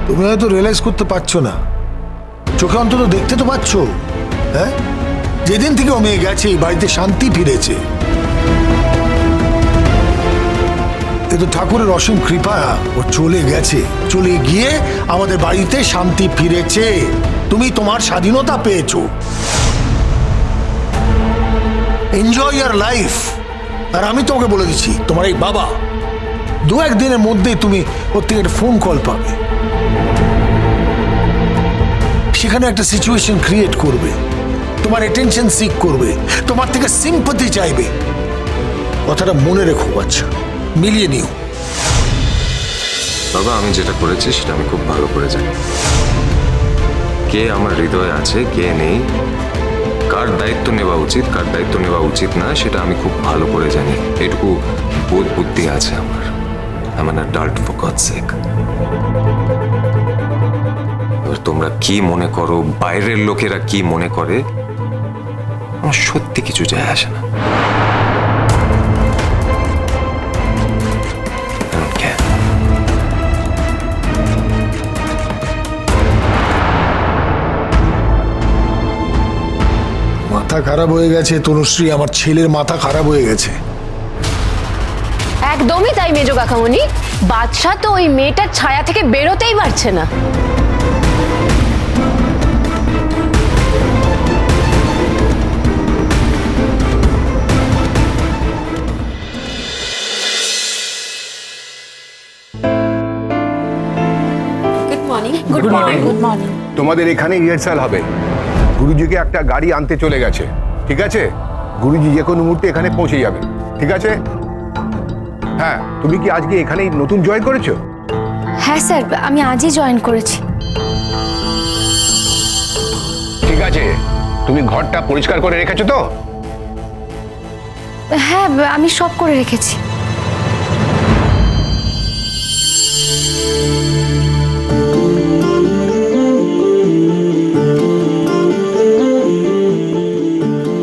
তুমি হয়তো রিয়েলাইজ করতে পারছো না, চোখে অন্তত দেখতে তো পাচ্ছ। হ্যাঁ, যেদিন থেকে ও মেয়ে গেছে এই বাড়িতে শান্তি ফিরেছে। এ তো ঠাকুরের অসীম কৃপা, ও চলে গেছে, চলে গিয়ে আমাদের বাড়িতে শান্তি ফিরেছে। তুমি তোমার স্বাধীনতা পেয়েছো। এনজয় ইয়ার লাইফ। আর আমি তোমাকে বলে দিচ্ছি, তোমার এই বাবা 2-1 দিনের মধ্যেই তুমি ওর থেকে একটা ফোন কল পাবে। সেখানে একটা সিচুয়েশন ক্রিয়েট করবে, তোমার অ্যাটেনশন সিক করবে, তোমার থেকে সিম্পাথি চাইবে। কথাটা মনে রেখো বাচ্চা, মিলিয়ে নিও। বাবা, আমি যেটা করেছি সেটা আমি খুব ভালো করে জানি। কে আমার হৃদয়ে আছে, কে নেই, কার দায়িত্ব নেওয়া উচিত, কার দায়িত্ব নেওয়া উচিত না, সেটা আমি খুব ভালো করে জানি। এটুকু বোধ বুদ্ধি আছে আমার। I'm an adult for God's sake. এবার তোমরা কি মনে করো, বাইরের লোকেরা কি মনে করে, আমার সত্যি কিছু যায় আসে না। I don't care. মাথা খারাপ হয়ে গেছে তনুশ্রী, আমার ছেলের মাথা খারাপ হয়ে গেছে। একদমই তাই মেজো কাকামণি, বাদশাহ তো ওই মেয়েটার ছায়া থেকে বেরোতেই পারছে না। Good morning. তোমাদের এখানে রিহার্সাল হবে। গুরুজিকে একটা গাড়ি আনতে চলে গেছে, ঠিক আছে? গুরুজি যে কোনো মুহূর্তে এখানে পৌঁছে যাবে, ঠিক আছে? হ্যাঁ, তুমি কি আজকে এখানেই নতুন জয়েন করেছো? হ্যাঁ স্যার, আমি আজই জয়েন করেছি। ঠিক আছে, তুমি ঘরটা পরিষ্কার করে রেখেছো তো? হ্যাঁ, আমি সব করে রেখেছি।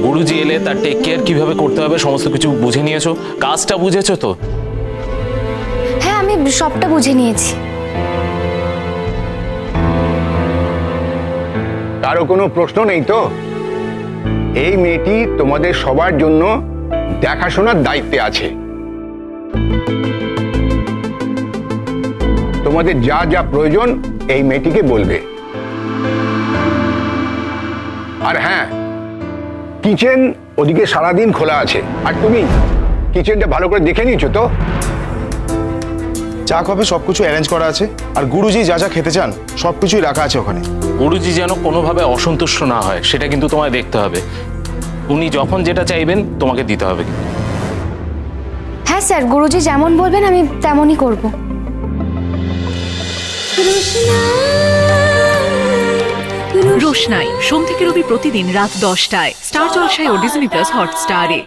গুরুজি এলে তার টেক কেয়ার কিভাবে করতে হবে সমস্ত কিছু বুঝে নিয়েছো, কাজটা বুঝেছো তো? হ্যাঁ, আমি সবটা বুঝে নিয়েছি। কারো কোনো প্রশ্ন নেই তো? এই মেয়েটি তোমাদের সবার জন্য দেখাশোনার দায়িত্বে আছে। তোমাদের যা যা প্রয়োজন এই মেয়েটিকে বলবে। আর হ্যাঁ, কিচেন ওদিকে সারাদিন খোলা আছে, আর তুমি কিচেনটা ভালো করে দেখে নিয়েছো তো? চা কফি সবকিছু অ্যারেঞ্জ করা আছে, আর গুরুজি যা যা খেতে চান সবকিছুই রাখা আছে ওখানে। গুরুজি যেন কোনোভাবে অসন্তুষ্ট না হয় সেটা কিন্তু তোমায় দেখতে হবে। উনি যখন যেটা চাইবেন তোমাকে দিতে হবে। হ্যাঁ স্যার, গুরুজি যেমন বলবেন আমি তেমনই করব। রোশনাই সোম থেকে রবি প্রতিদিন রাত 10টায় স্টার জলসায় ও ডিজনি প্লাস হটস্টারে।